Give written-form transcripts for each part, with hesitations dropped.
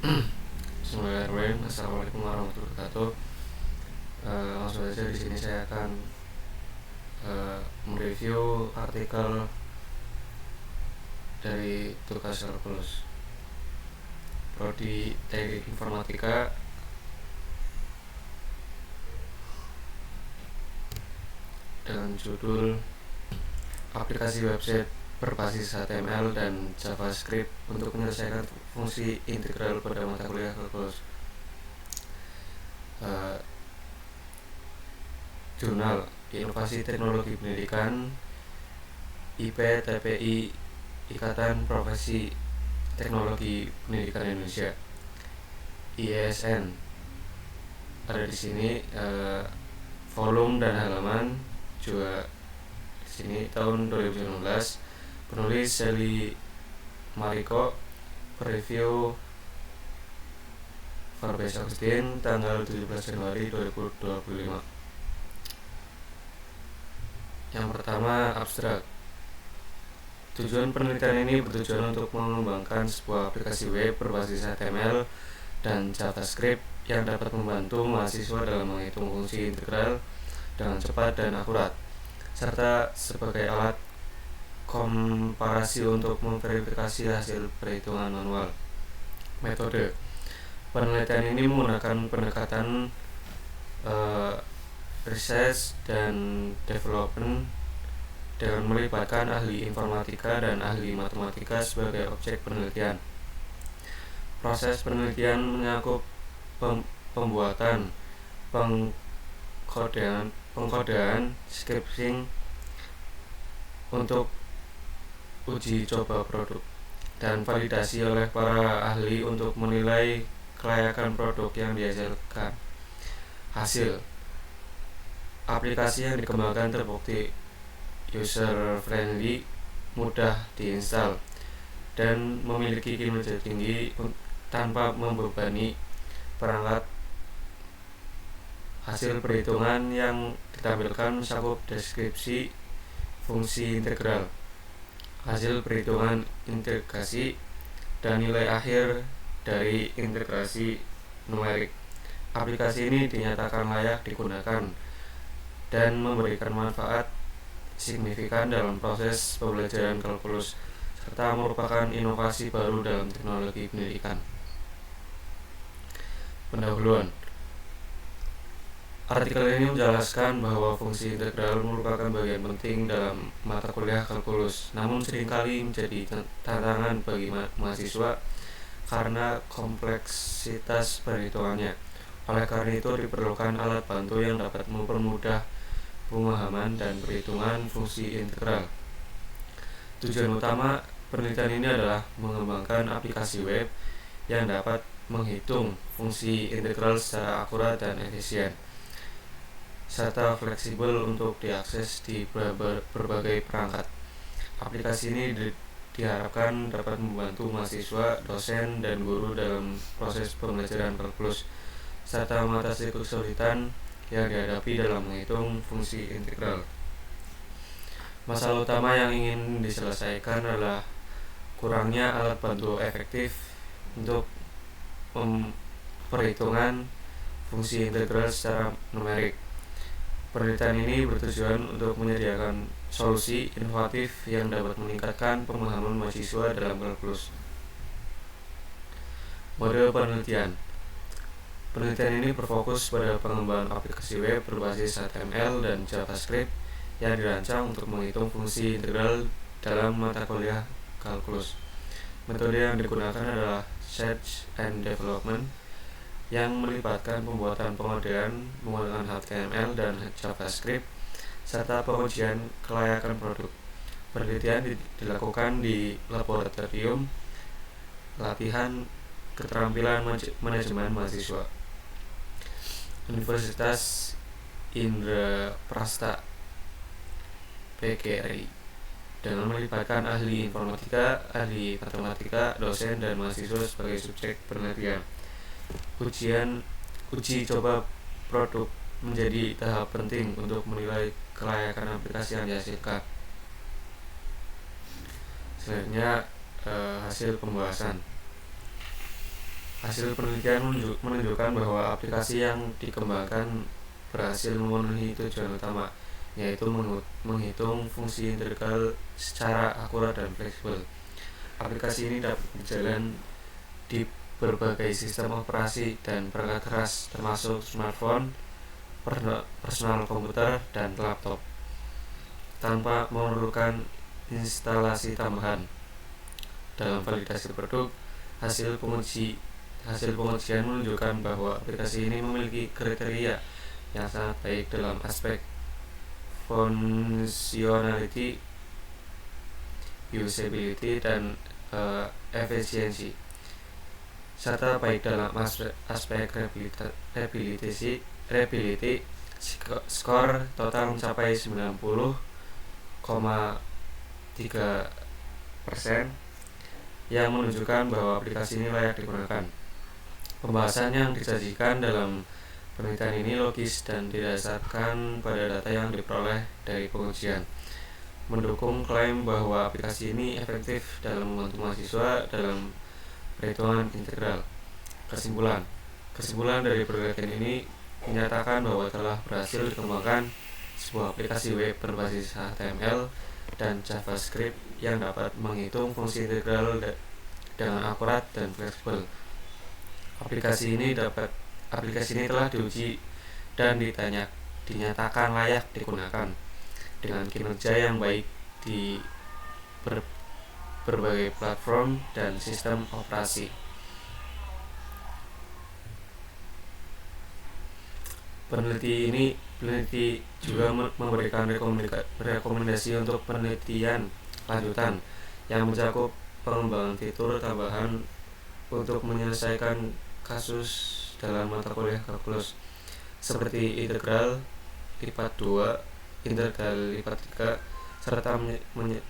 Bismillahirrahmanirrahim. Assalamualaikum warahmatullahi wabarakatuh. Langsung saja di sini saya akan mereview artikel dari tugas kalkulus Prodi Teknik Informatika dengan judul aplikasi website berbasis HTML dan JavaScript untuk menyelesaikan fungsi integral pada mata kuliah kalkulus. Jurnal Inovasi Teknologi Pendidikan IPTPI, Ikatan Profesi Teknologi Pendidikan Indonesia, ISN. Ada di sini volume dan halaman juga di sini tahun 2019. Penulis Sally Mariko, preview Farbes Agustin, tanggal 17 Januari 2025. Yang pertama, abstrak. Tujuan penelitian ini bertujuan untuk mengembangkan sebuah aplikasi web berbasis HTML dan JavaScript yang dapat membantu mahasiswa dalam menghitung fungsi integral dengan cepat dan akurat, serta sebagai alat komparasi untuk memverifikasi hasil perhitungan manual. Metode penelitian ini menggunakan pendekatan research dan development dengan melibatkan ahli informatika dan ahli matematika sebagai objek penelitian. Proses penelitian mencakup pembuatan, pengkodean, scripting untuk uji coba produk, dan validasi oleh para ahli untuk menilai kelayakan produk yang dihasilkan. Hasil aplikasi yang dikembangkan terbukti user friendly, mudah diinstal, dan memiliki kinerja tinggi tanpa membebani perangkat. Hasil perhitungan yang ditampilkan mencakup deskripsi fungsi integral, hasil perhitungan integrasi, dan nilai akhir dari integrasi numerik. Aplikasi ini dinyatakan layak digunakan dan memberikan manfaat signifikan dalam proses pembelajaran kalkulus, serta merupakan inovasi baru dalam teknologi pendidikan. Pendahuluan. Artikel ini menjelaskan bahwa fungsi integral merupakan bagian penting dalam mata kuliah kalkulus, namun seringkali menjadi tantangan bagi mahasiswa karena kompleksitas perhitungannya. Oleh karena itu diperlukan alat bantu yang dapat mempermudah pemahaman dan perhitungan fungsi integral. Tujuan utama penelitian ini adalah mengembangkan aplikasi web yang dapat menghitung fungsi integral secara akurat dan efisien, serta fleksibel untuk diakses di berbagai perangkat. Aplikasi ini diharapkan dapat membantu mahasiswa, dosen, dan guru dalam proses pembelajaran kalkulus, serta mengatasi kesulitan yang dihadapi dalam menghitung fungsi integral. Masalah utama yang ingin diselesaikan adalah kurangnya alat bantu efektif untuk perhitungan fungsi integral secara numerik. Penelitian ini bertujuan untuk menyediakan solusi inovatif yang dapat meningkatkan pemahaman mahasiswa dalam kalkulus. Mode penelitian. Penelitian ini berfokus pada pengembangan aplikasi web berbasis HTML dan JavaScript yang dirancang untuk menghitung fungsi integral dalam mata kuliah kalkulus. Metode yang digunakan adalah Search and Development yang melibatkan pembuatan pengodean menggunakan HTML dan JavaScript serta pengujian kelayakan produk. Penelitian dilakukan di laboratorium latihan keterampilan manajemen mahasiswa Universitas Indraprasta PGRI dengan melibatkan ahli informatika, ahli matematika, dosen, dan mahasiswa sebagai subjek penelitian. Uji coba produk menjadi tahap penting untuk menilai kelayakan aplikasi yang dihasilkan. Selanjutnya hasil pembahasan. Hasil penelitian menunjukkan bahwa aplikasi yang dikembangkan berhasil memenuhi tujuan utama, yaitu menghitung fungsi integral secara akurat dan fleksibel. Aplikasi ini dapat berjalan di berbagai sistem operasi dan perangkat keras, termasuk smartphone, personal komputer, dan laptop, tanpa memerlukan instalasi tambahan. Dalam validasi produk, hasil pengujian menunjukkan bahwa aplikasi ini memiliki kriteria yang sangat baik dalam aspek functionality, usability, dan efisiensi, serta baik dalam aspek reliability. Skor total mencapai 90,3%, yang menunjukkan bahwa aplikasi ini layak digunakan. Pembahasan yang disajikan dalam penelitian ini logis dan didasarkan pada data yang diperoleh dari pengujian, mendukung klaim bahwa aplikasi ini efektif dalam membantu mahasiswa dalam perhitungan integral. Kesimpulan dari penelitian ini menyatakan bahwa telah berhasil dikembangkan sebuah aplikasi web berbasis HTML dan JavaScript yang dapat menghitung fungsi integral dengan akurat dan fleksibel. Aplikasi ini telah diuji dan dinyatakan layak digunakan dengan kinerja yang baik di berbagai platform dan sistem operasi. Peneliti juga memberikan rekomendasi untuk penelitian lanjutan yang mencakup pengembangan fitur tambahan untuk menyelesaikan kasus dalam mata kuliah kalkulus, seperti integral lipat 2, integral lipat 3, serta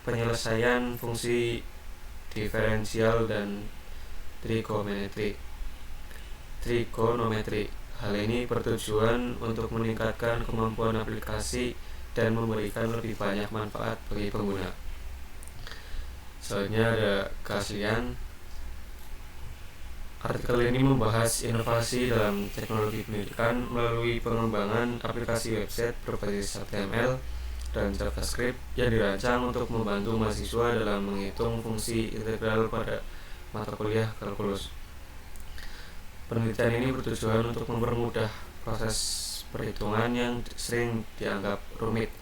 penyelesaian fungsi diferensial dan trigonometri. Hal ini bertujuan untuk meningkatkan kemampuan aplikasi dan memberikan lebih banyak manfaat bagi pengguna. Selanjutnya ada keaslian. Artikel ini membahas inovasi dalam teknologi pendidikan melalui pengembangan aplikasi website berbasis HTML dan JavaScript yang dirancang untuk membantu mahasiswa dalam menghitung fungsi integral pada mata kuliah kalkulus. Penelitian ini bertujuan untuk mempermudah proses perhitungan yang sering dianggap rumit,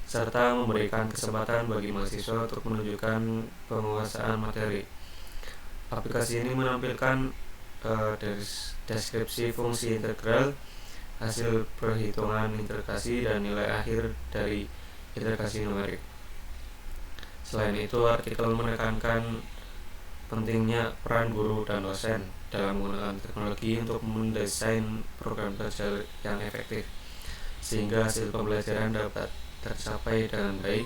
serta memberikan kesempatan bagi mahasiswa untuk menunjukkan penguasaan materi. Aplikasi ini menampilkan deskripsi fungsi integral, hasil perhitungan integrasi, dan nilai akhir dari integrasi numerik. Selain itu, artikel menekankan pentingnya peran guru dan dosen dalam menggunakan teknologi untuk mendesain program belajar yang efektif, sehingga hasil pembelajaran dapat tercapai dengan baik.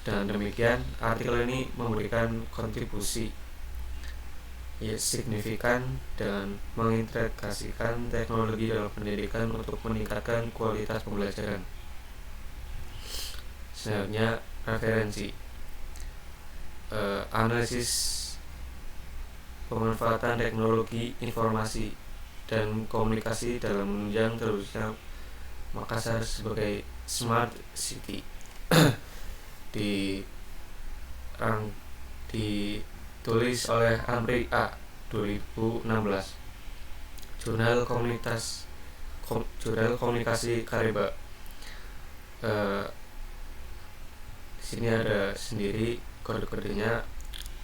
Dengan demikian, artikel ini memberikan kontribusi signifikan dengan mengintegrasikan teknologi dalam pendidikan untuk meningkatkan kualitas pembelajaran. Selanjutnya, referensi. Analisis pemanfaatan teknologi informasi dan komunikasi dalam menunjang terwujudnya Makassar sebagai Smart City. Ditulis oleh Amri A. 2016, Jurnal Komunikasi Kareba. Di sini ada sendiri kode-kodenya.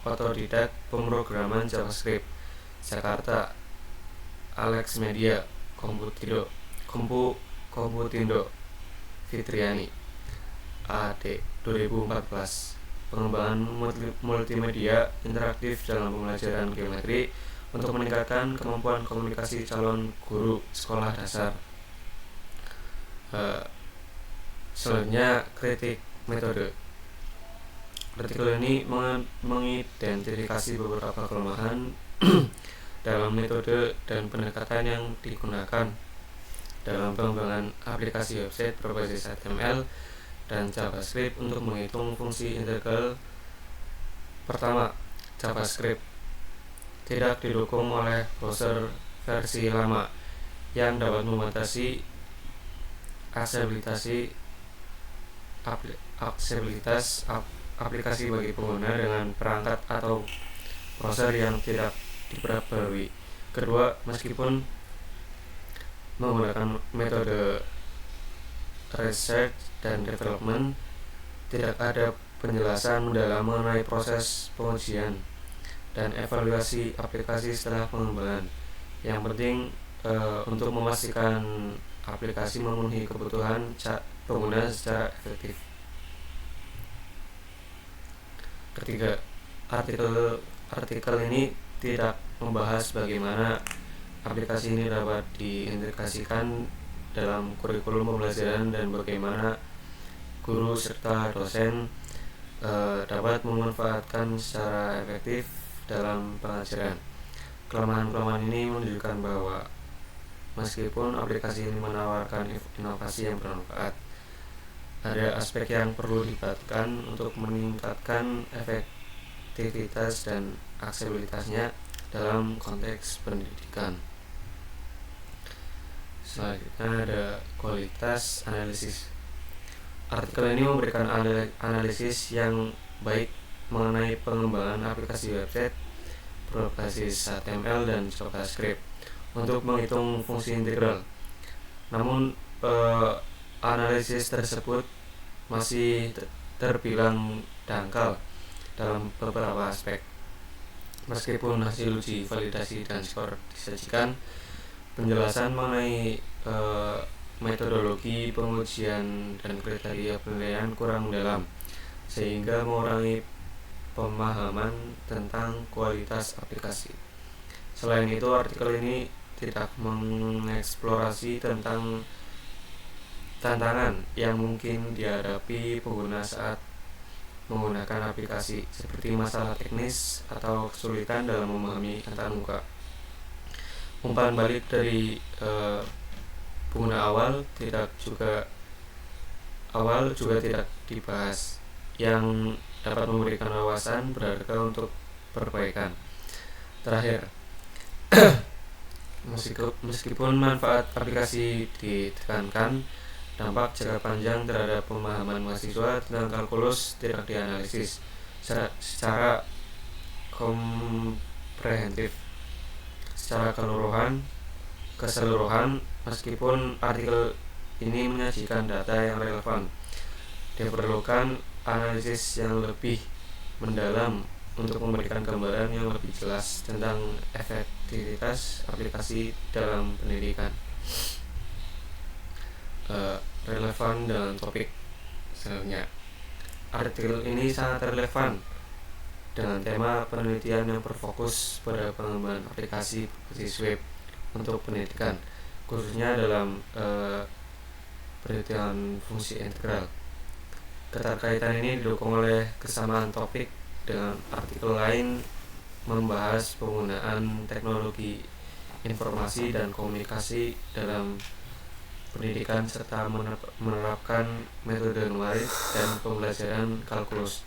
Otodidak pemrograman JavaScript, Jakarta, Alex Media, Komputindo, Fitriani, AD 2014. Pengembangan multimedia interaktif dalam pembelajaran geometri untuk meningkatkan kemampuan komunikasi calon guru sekolah dasar. Selanjutnya, kritik metode. Artikel ini mengidentifikasi beberapa kelemahan dalam metode dan pendekatan yang digunakan dalam pengembangan aplikasi website berbasis HTML dan JavaScript untuk menghitung fungsi integral. Pertama, JavaScript. tidak didukung oleh browser versi lama yang dapat membatasi aksesibilitas aplikasi bagi pengguna dengan perangkat atau browser yang tidak diperbarui. Kedua, meskipun menggunakan metode research dan development, tidak ada penjelasan mendalam mengenai proses pengujian dan evaluasi aplikasi setelah pengembangan. Yang penting untuk memastikan aplikasi memenuhi kebutuhan pengguna secara efektif. Ketiga, artikel ini tidak membahas bagaimana aplikasi ini dapat diintegrasikan dalam kurikulum pembelajaran dan bagaimana guru serta dosen dapat memanfaatkan secara efektif dalam pengajaran. Kelemahan-kelemahan ini menunjukkan bahwa meskipun aplikasi ini menawarkan inovasi yang bermanfaat, ada aspek yang perlu diperhatikan untuk meningkatkan efektivitas dan aksesibilitasnya dalam konteks pendidikan. Selanjutnya ada kualitas analisis. Artikel ini memberikan analisis yang baik mengenai pengembangan aplikasi website berbasis HTML dan JavaScript untuk menghitung fungsi integral. Namun analisis tersebut masih terbilang dangkal dalam beberapa aspek. Meskipun hasil uji validasi dan skor disajikan, penjelasan mengenai metodologi pengujian dan kriteria penilaian kurang mendalam, sehingga mengurangi pemahaman tentang kualitas aplikasi. Selain itu, artikel ini tidak mengeksplorasi tentang tantangan yang mungkin dihadapi pengguna saat menggunakan aplikasi, seperti masalah teknis atau kesulitan dalam memahami antar muka. Umpan balik dari pengguna awal juga tidak dibahas, yang dapat memberikan wawasan berharga untuk perbaikan. Terakhir, meskipun manfaat aplikasi ditekankan, dampak jangka panjang terhadap pemahaman mahasiswa tentang kalkulus tidak dianalisis secara komprehensif. Secara keseluruhan, meskipun artikel ini menyajikan data yang relevan, diperlukan analisis yang lebih mendalam untuk memberikan gambaran yang lebih jelas tentang efektivitas aplikasi dalam pendidikan. Relevan dalam topik selanjutnya. Artikel ini sangat relevan dengan tema penelitian yang berfokus pada pengembangan aplikasi berbasis web untuk pendidikan, khususnya dalam penelitian fungsi integral. Keterkaitan ini didukung oleh kesamaan topik dengan artikel lain membahas penggunaan teknologi informasi dan komunikasi dalam pendidikan serta menerapkan metode numerik dan pembelajaran kalkulus.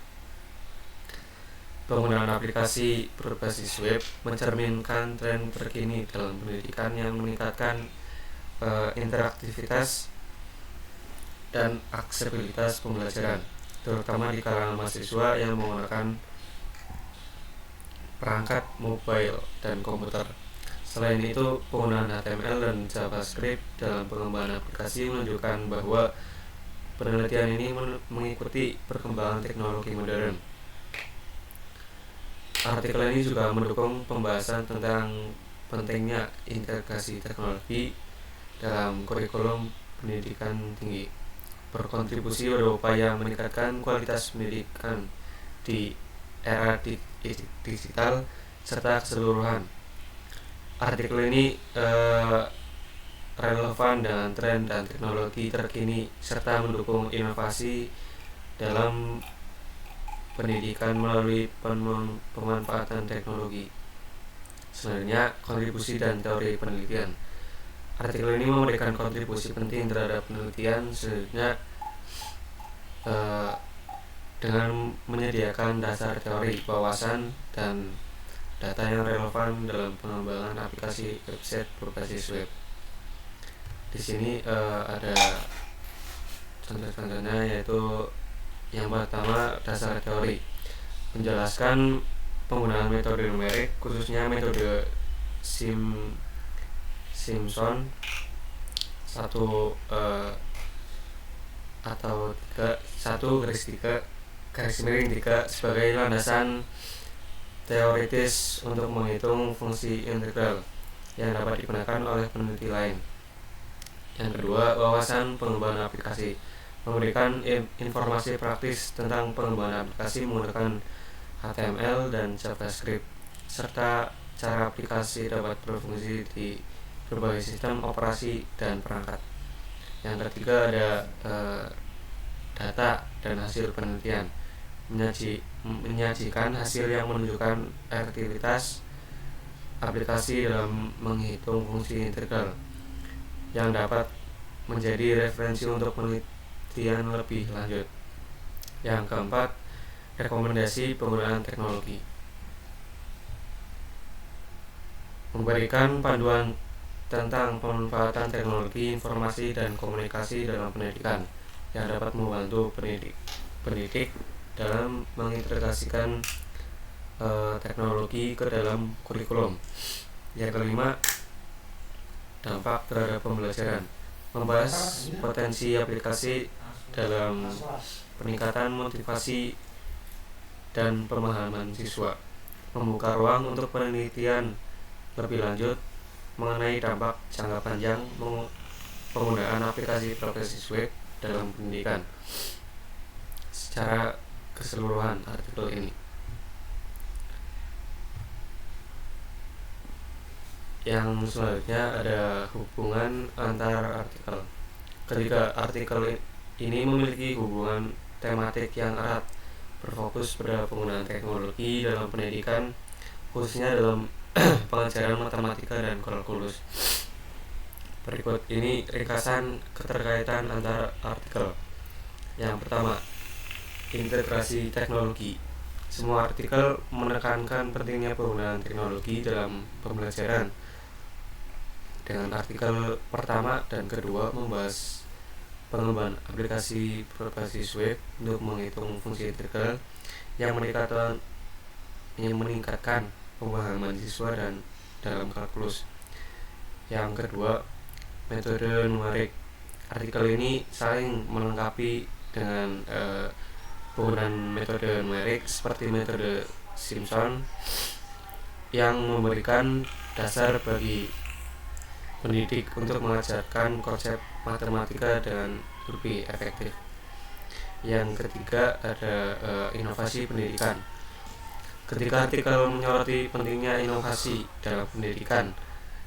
Penggunaan aplikasi berbasis web mencerminkan tren terkini dalam pendidikan yang meningkatkan interaktivitas dan aksesibilitas pembelajaran, terutama di kalangan mahasiswa yang menggunakan perangkat mobile dan komputer. Selain itu, penggunaan HTML dan JavaScript dalam pengembangan aplikasi menunjukkan bahwa penelitian ini mengikuti perkembangan teknologi modern. Artikel ini juga mendukung pembahasan tentang pentingnya integrasi teknologi dalam kurikulum pendidikan tinggi, berkontribusi pada upaya meningkatkan kualitas pendidikan di era digital serta keseluruhan. Artikel ini relevan dengan tren dan teknologi terkini serta mendukung inovasi dalam pendidikan melalui pemanfaatan teknologi. Selanjutnya, kontribusi dan teori penelitian. Artikel ini memberikan kontribusi penting terhadap penelitian. Selanjutnya, dengan menyediakan dasar teori, wawasan, dan data yang relevan dalam pengembangan aplikasi website berbasis web. Di sini ada contoh-contohnya, yaitu yang pertama dasar teori, menjelaskan penggunaan metode numerik khususnya metode Simpson 1 atau 1/3 sebagai landasan teoritis untuk menghitung fungsi integral yang dapat digunakan oleh peneliti lain. Yang kedua, wawasan pengembangan aplikasi, memberikan informasi praktis tentang pengembangan aplikasi menggunakan HTML dan JavaScript, serta cara aplikasi dapat berfungsi di berbagai sistem operasi dan perangkat. Yang ketiga ada data dan hasil penelitian, menyajikan hasil yang menunjukkan efektivitas aplikasi dalam menghitung fungsi integral yang dapat menjadi referensi untuk penelitian lebih lanjut. Yang keempat, rekomendasi penggunaan teknologi, memberikan panduan tentang pemanfaatan teknologi informasi dan komunikasi dalam pendidikan yang dapat membantu pendidik dalam mengintegrasikan teknologi ke dalam kurikulum. Yang kelima, dampak terhadap pembelajaran, membahas potensi aplikasi dalam peningkatan motivasi dan pemahaman siswa, membuka ruang untuk penelitian lebih lanjut mengenai dampak jangka panjang penggunaan aplikasi berbasis web dalam pendidikan. Secara keseluruhan artikel ini, yang selanjutnya ada hubungan antar artikel. Ketiga artikel ini memiliki hubungan tematik yang erat, berfokus pada penggunaan teknologi dalam pendidikan, khususnya dalam pengajaran matematika dan kalkulus. Berikut ini ringkasan keterkaitan antar artikel. Yang pertama, integrasi teknologi. Semua artikel menekankan pentingnya penggunaan teknologi dalam pembelajaran. Dengan artikel pertama dan kedua membahas pengembangan aplikasi berbasis web untuk menghitung fungsi integral yang meningkatkan pemahaman siswa dan dalam kalkulus. Yang kedua, metode numerik. Artikel ini saling melengkapi dengan penggunaan metode numerik seperti metode Simpson yang memberikan dasar bagi pendidik untuk mengajarkan konsep matematika dengan lebih efektif. Yang ketiga ada inovasi pendidikan. Ketika artikel menyoroti pentingnya inovasi dalam pendidikan,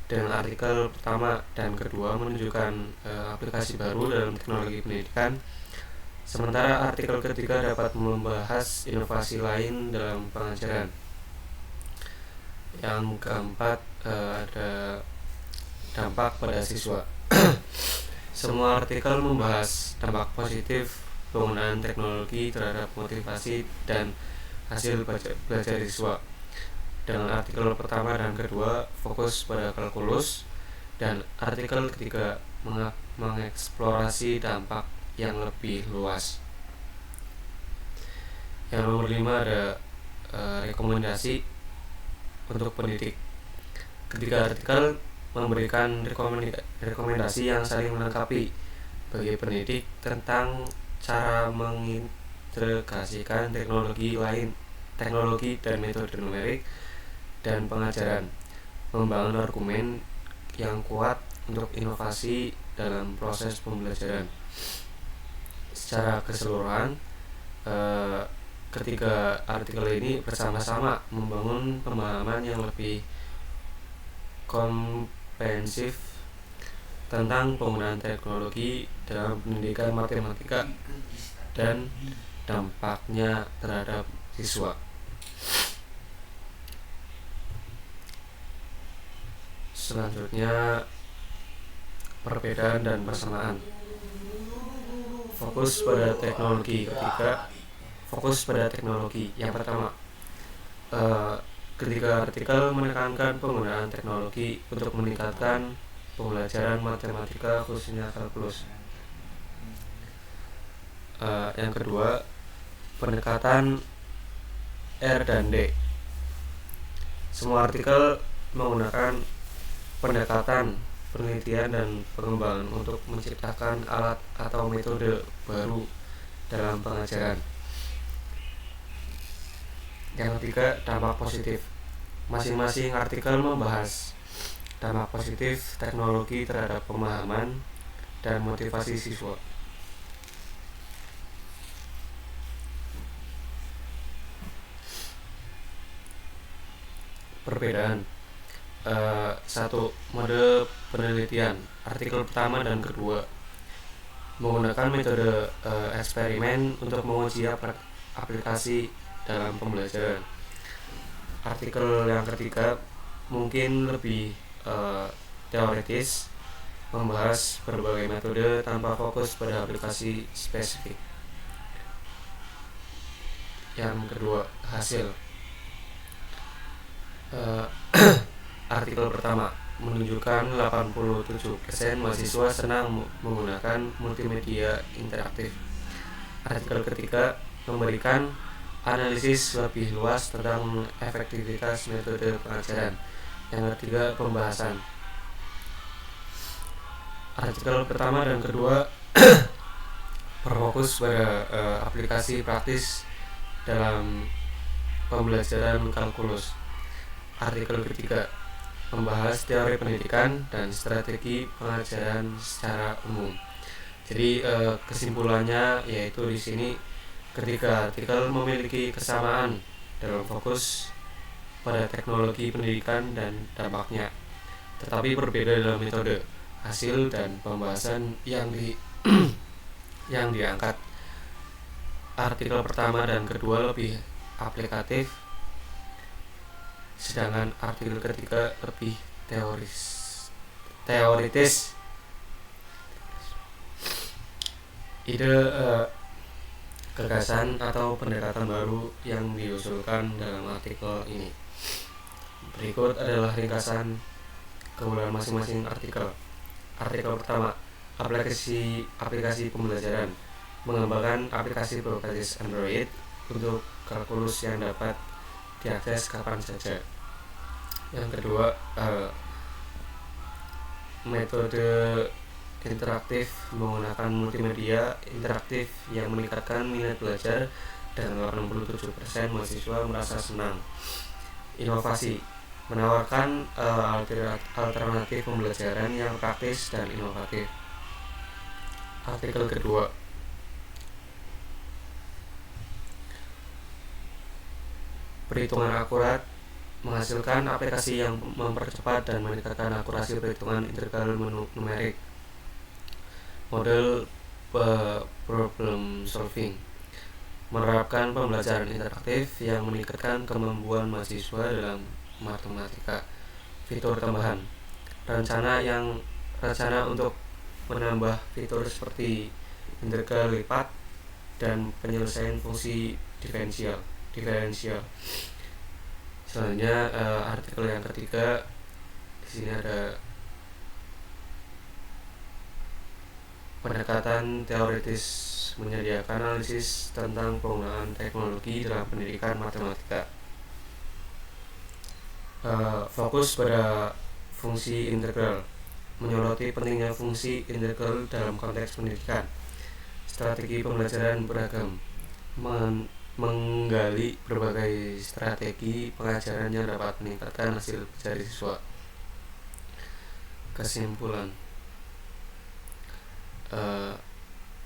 dengan artikel pertama dan kedua menunjukkan aplikasi baru dalam teknologi pendidikan, sementara artikel ketiga dapat membahas inovasi lain dalam pengajaran. Yang keempat ada dampak pada siswa. Semua artikel membahas dampak positif penggunaan teknologi terhadap motivasi dan hasil belajar siswa. Dengan artikel pertama dan kedua fokus pada kalkulus, dan artikel ketiga mengeksplorasi dampak yang lebih luas. Yang nomor 5 ada rekomendasi untuk pendidik. Ketiga artikel memberikan rekomendasi yang saling melengkapi bagi pendidik tentang cara mengintegrasikan teknologi dan metode numerik dan pengajaran, membangun argumen yang kuat untuk inovasi dalam proses pembelajaran. Secara keseluruhan, ketiga artikel ini bersama-sama membangun pemahaman yang lebih komprehensif tentang penggunaan teknologi dalam pendidikan matematika dan dampaknya terhadap siswa. Selanjutnya, perbedaan dan persamaan. Fokus pada teknologi. Ketiga, fokus pada teknologi. Yang pertama, Ketiga artikel menekankan penggunaan teknologi untuk meningkatkan pembelajaran matematika khususnya kalkulus. Yang kedua, pendekatan R dan D. Semua artikel menggunakan pendekatan penelitian dan pengembangan untuk menciptakan alat atau metode baru dalam pengajaran. Yang ketiga, dampak positif. Masing-masing artikel membahas dampak positif teknologi terhadap pemahaman dan motivasi siswa. Perbedaan. Satu, mode penelitian. Artikel pertama dan kedua menggunakan metode eksperimen untuk menguji aplikasi dalam pembelajaran. Artikel yang ketiga mungkin lebih teoritis, membahas berbagai metode tanpa fokus pada aplikasi spesifik. Yang kedua, hasil. Artikel pertama menunjukkan 87% mahasiswa senang menggunakan multimedia interaktif. Artikel ketiga memberikan analisis lebih luas tentang efektivitas metode pengajaran. Yang ketiga, pembahasan. Artikel pertama dan kedua berfokus pada aplikasi praktis dalam pembelajaran kalkulus. Artikel ketiga membahas teori pendidikan dan strategi pengajaran secara umum. Jadi kesimpulannya yaitu di sini ketiga artikel memiliki kesamaan dalam fokus pada teknologi pendidikan dan dampaknya, tetapi berbeda dalam metode, hasil dan pembahasan yang diangkat. Artikel pertama dan kedua lebih aplikatif, sedangkan artikel ketiga lebih teoritis. Ide gagasan atau pendekatan baru yang diusulkan dalam artikel ini. Berikut adalah ringkasan keunggulan masing-masing artikel. Artikel pertama, aplikasi pembelajaran, mengembangkan aplikasi berbasis Android untuk kalkulus yang dapat diakses kapan saja. Yang kedua, metode interaktif menggunakan multimedia interaktif yang meningkatkan minat belajar dan 87% mahasiswa merasa senang. Inovasi, menawarkan alternatif pembelajaran yang praktis dan inovatif. Artikel kedua, perhitungan akurat, menghasilkan aplikasi yang mempercepat dan meningkatkan akurasi perhitungan integral numerik. Model problem solving, menerapkan pembelajaran interaktif yang meningkatkan kemampuan mahasiswa dalam matematika. Fitur tambahan, rencana untuk menambah fitur seperti integral lipat dan penyelesaian fungsi diferensial. Selanjutnya artikel yang ketiga, di sini ada pendekatan teoritis, menyediakan analisis tentang penggunaan teknologi dalam pendidikan matematika. Fokus pada fungsi integral, menyoroti pentingnya fungsi integral dalam konteks pendidikan. Strategi pembelajaran beragam, menggali berbagai strategi pengajaran yang dapat meningkatkan hasil belajar siswa. Kesimpulan,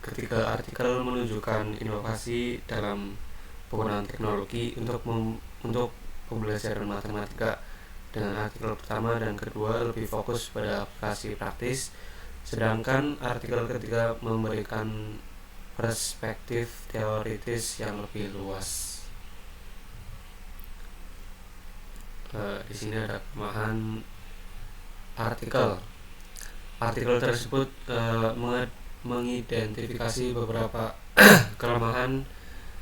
ketiga artikel menunjukkan inovasi dalam penggunaan teknologi untuk pembelajaran matematika, dengan artikel pertama dan kedua lebih fokus pada aplikasi praktis, sedangkan artikel ketiga memberikan perspektif teoritis yang lebih luas. Di sini ada kelemahan artikel. Artikel tersebut mengidentifikasi beberapa kelemahan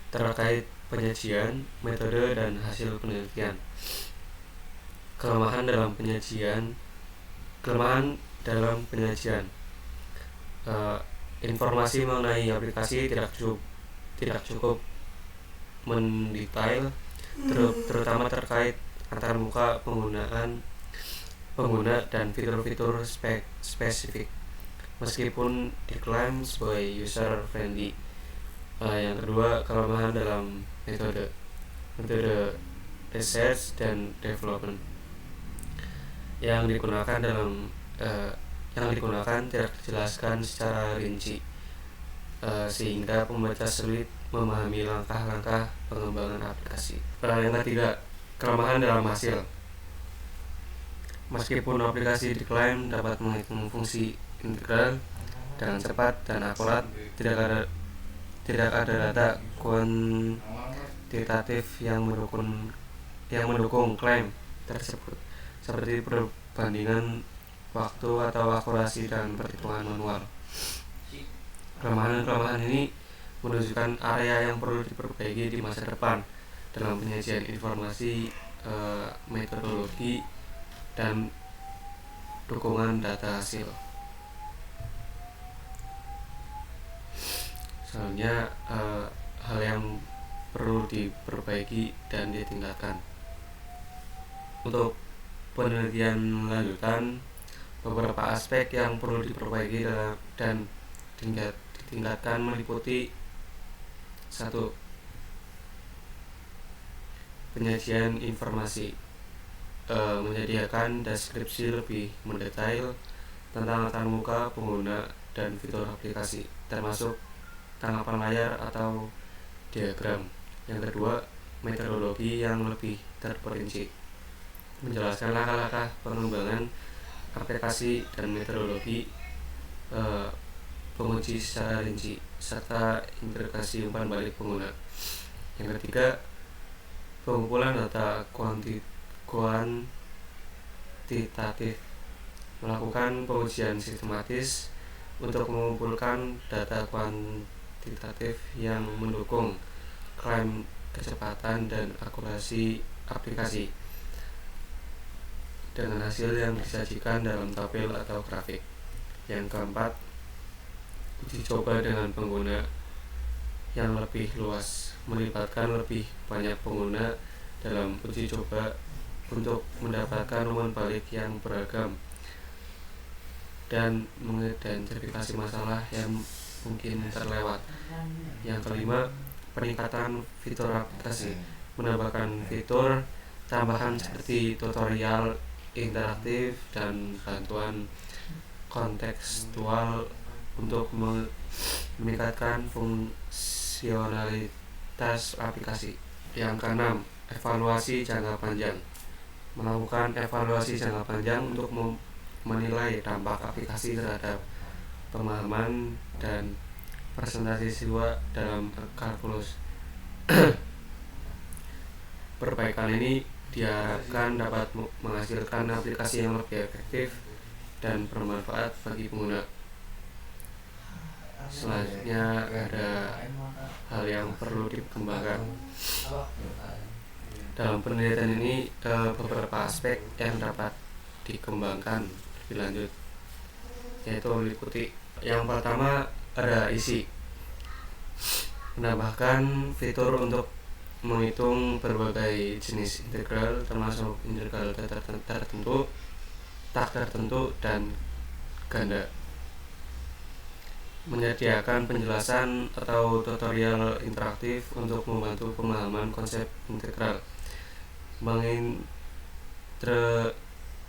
terkait penyajian, metode, dan hasil penelitian. Kelemahan dalam penyajian. Informasi mengenai aplikasi tidak cukup mendetail, terutama terkait antarmuka pengguna dan fitur-fitur spesifik, meskipun diklaim sebagai user friendly. Yang kedua, kelemahan dalam metode research dan development yang digunakan tidak dijelaskan secara rinci, sehingga pembaca sulit memahami langkah-langkah pengembangan aplikasi. Yang ketiga, kelemahan dalam hasil. Meskipun aplikasi diklaim dapat menghitung fungsi integral dengan cepat dan akurat, tidak ada data kuantitatif yang mendukung klaim tersebut, seperti perbandingan waktu atau akurasi dan perhitungan manual. Kelemahan ini menunjukkan area yang perlu diperbaiki di masa depan dalam penyajian informasi, metodologi, dan dukungan data hasil. Selanjutnya, hal yang perlu diperbaiki dan ditingkatkan. Untuk penelitian lanjutan, beberapa aspek yang perlu diperbaiki dan ditingkatkan meliputi: 1. Penyajian informasi, menyediakan deskripsi lebih mendetail tentang latar muka pengguna dan fitur aplikasi, termasuk tanggapan layar atau diagram. Yang kedua, metodologi yang lebih terperinci, menjelaskan langkah-langkah pengembangan aplikasi dan metodologi penguji secara rinci, serta integrasi umpan balik pengguna. Yang ketiga, pengumpulan data kuantitatif, melakukan pengujian sistematis untuk mengumpulkan data kuantitatif yang mendukung klaim kecepatan dan akurasi aplikasi dengan hasil yang disajikan dalam tabel atau grafik. Yang keempat, uji coba dengan pengguna yang lebih luas, melibatkan lebih banyak pengguna dalam uji coba untuk mendapatkan umpan balik yang beragam dan mengidentifikasi masalah yang mungkin terlewat. Yang kelima, peningkatan fitur aplikasi, menambahkan fitur tambahan seperti tutorial interaktif dan bantuan kontekstual untuk meningkatkan fungsionalitas aplikasi. Yang keenam, evaluasi jangka panjang, melakukan evaluasi jangka panjang untuk menilai dampak aplikasi terhadap pemahaman dan presentasi siswa dalam kalkulus. Perbaikan ini diharapkan dapat menghasilkan aplikasi yang lebih efektif dan bermanfaat bagi pengguna. Selanjutnya ada hal yang perlu dikembangkan. Dalam penelitian ini, beberapa aspek yang dapat dikembangkan lebih lanjut, yaitu meliputi: yang pertama, ada isi, menambahkan fitur untuk menghitung berbagai jenis integral, termasuk integral tertentu, tak tertentu, dan ganda. Menyediakan penjelasan atau tutorial interaktif untuk membantu pemahaman konsep integral.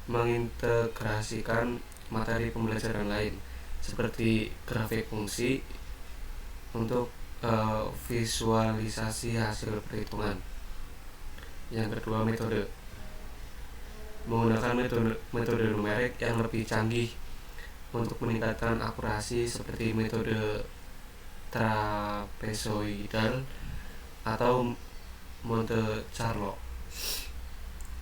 Mengintegrasikan materi pembelajaran lain seperti grafik fungsi untuk visualisasi hasil perhitungan. Yang kedua, metode, menggunakan metode numerik yang lebih canggih untuk meningkatkan akurasi seperti metode trapezoidal atau Monte Carlo.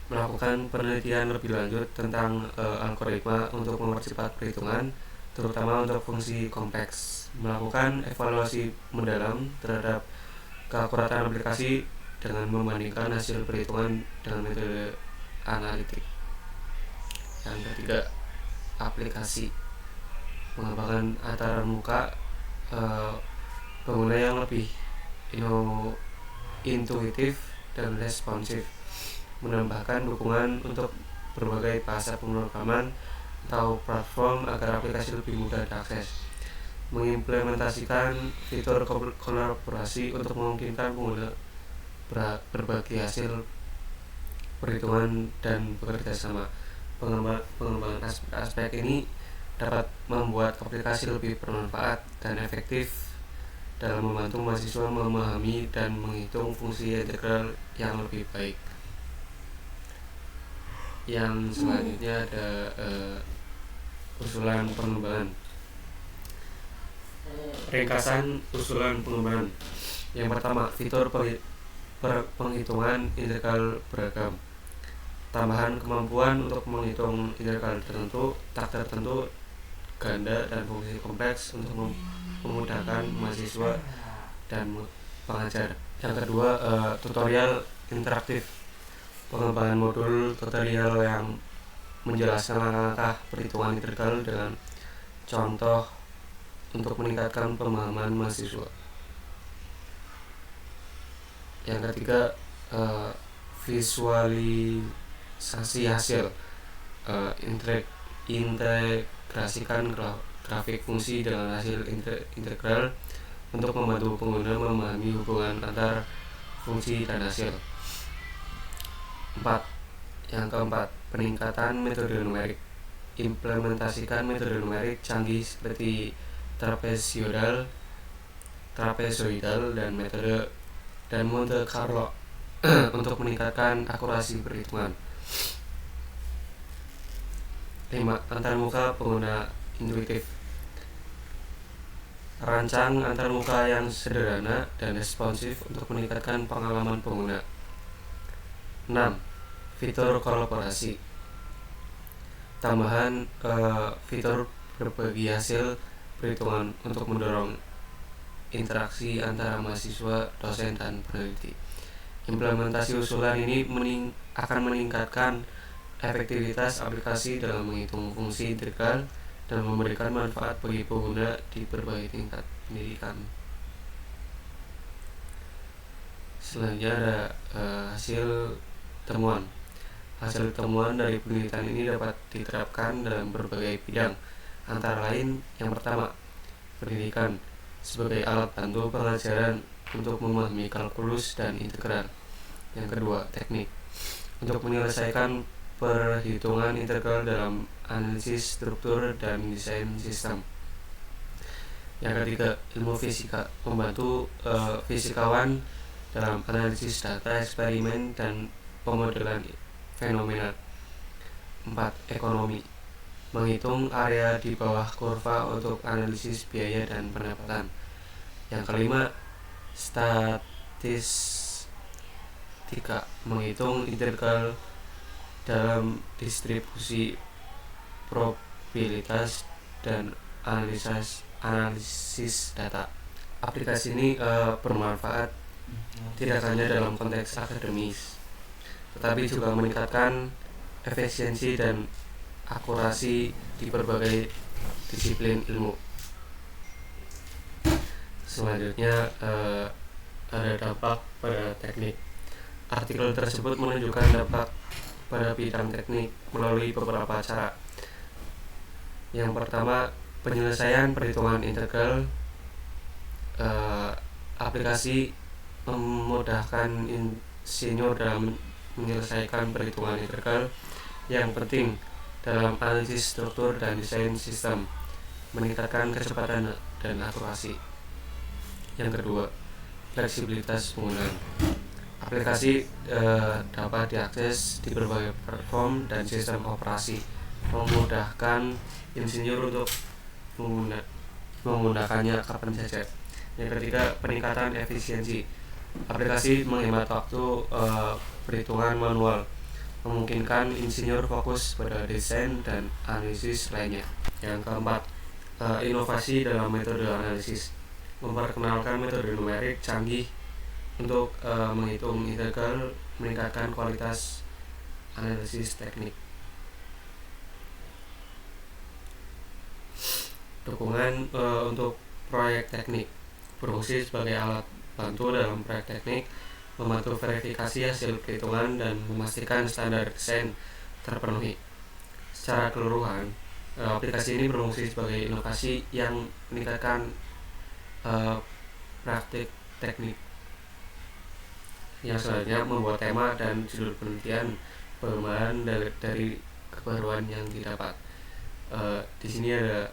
Melakukan penelitian lebih lanjut tentang algoritma untuk mempercepat perhitungan, terutama untuk fungsi kompleks. Melakukan evaluasi mendalam terhadap keakuratan aplikasi dengan membandingkan hasil perhitungan dengan metode analitik. Yang ketiga, aplikasi, mengembangkan antarmuka pengguna yang lebih intuitif dan responsif, menambahkan dukungan untuk berbagai bahasa pemrograman atau platform agar aplikasi lebih mudah diakses, mengimplementasikan fitur kolaborasi untuk memungkinkan pengguna berbagi hasil perhitungan dan bekerja sama. Pengembangan aspek ini dapat membuat aplikasi lebih bermanfaat dan efektif dalam membantu mahasiswa memahami dan menghitung fungsi integral yang lebih baik. Yang selanjutnya ada usulan pengembangan. Ringkasan usulan pengembangan. Yang pertama, fitur penghitungan integral beragam. Tambahan kemampuan untuk menghitung integral tertentu, tak tertentu, ganda, dan fungsi kompleks untuk memudahkan mahasiswa dan pengajar. Yang kedua, tutorial interaktif. Pengembangan modul tutorial yang menjelaskan langkah perhitungan integral dengan contoh untuk meningkatkan pemahaman mahasiswa. Yang ketiga, visualisasi hasil. Integrasikan grafik fungsi dengan hasil integral untuk membantu pengguna memahami hubungan antar fungsi dan hasil. Yang keempat, peningkatan metode numerik. Implementasikan metode numerik canggih seperti trapezoidal dan Monte Carlo untuk meningkatkan akurasi perhitungan. 5. Antarmuka pengguna intuitif. Rancang antarmuka yang sederhana dan responsif untuk meningkatkan pengalaman pengguna. 6. Fitur kolaborasi. Tambahan fitur berbagi hasil perhitungan untuk mendorong interaksi antara mahasiswa, dosen, dan peneliti. Implementasi usulan ini akan meningkatkan efektivitas aplikasi dalam menghitung fungsi integral dan memberikan manfaat bagi pengguna di berbagai tingkat pendidikan. Selanjutnya ada hasil temuan. Hasil temuan dari penelitian ini dapat diterapkan dalam berbagai bidang, antara lain yang pertama, pendidikan sebagai alat bantu pengajaran untuk memahami kalkulus dan integral. Yang kedua, teknik untuk menyelesaikan perhitungan integral dalam analisis struktur dan desain sistem. Yang ketiga, ilmu fisika membantu fisikawan dalam analisis data eksperimen dan pemodelan fenomena. 4. Ekonomi menghitung area di bawah kurva untuk analisis biaya dan pendapatan. Yang kelima, statistika menghitung integral dalam distribusi probabilitas dan analisis data. Aplikasi ini bermanfaat tidak hanya dalam konteks akademis, tetapi juga meningkatkan efisiensi dan akurasi di berbagai disiplin ilmu. Selanjutnya ada dampak pada teknik. Artikel tersebut menunjukkan dampak pada bidang teknik melalui beberapa cara. Yang pertama, penyelesaian perhitungan integral. Aplikasi memudahkan insinyur dalam menyelesaikan perhitungan integral yang penting dalam analisis struktur dan desain sistem, meningkatkan kecepatan dan akurasi. Yang kedua, fleksibilitas penggunaan. Aplikasi dapat diakses di berbagai platform dan sistem operasi, memudahkan insinyur untuk menggunakannya kapan saja. Yang ketiga, peningkatan efisiensi. Aplikasi menghemat waktu perhitungan manual, memungkinkan insinyur fokus pada desain dan analisis lainnya. Yang keempat, inovasi dalam metode analisis, memperkenalkan metode numerik canggih untuk menghitung integral, meningkatkan kualitas analisis teknik. dukungan untuk proyek teknik, berfungsi sebagai alat bantu dalam proyek teknik, membantu verifikasi hasil perhitungan dan memastikan standar desain terpenuhi. Secara keseluruhan, aplikasi ini berfungsi sebagai inovasi yang meningkatkan praktik teknik yang selanjutnya membuat tema dan judul penelitian pengembangan dari kebaruan yang didapat. Di sini ada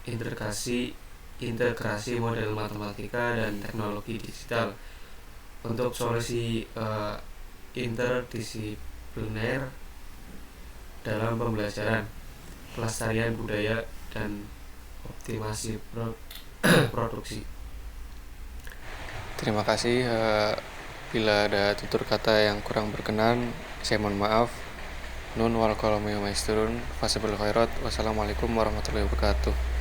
integrasi model matematika dan teknologi digital untuk solusi interdisipliner dalam pembelajaran, kelestarian budaya, dan optimasi produksi. Terima kasih. Bila ada tutur kata yang kurang berkenan, saya mohon maaf. Nun wal qalam ya maisturun, fasibul khairat. Wassalamualaikum warahmatullahi wabarakatuh.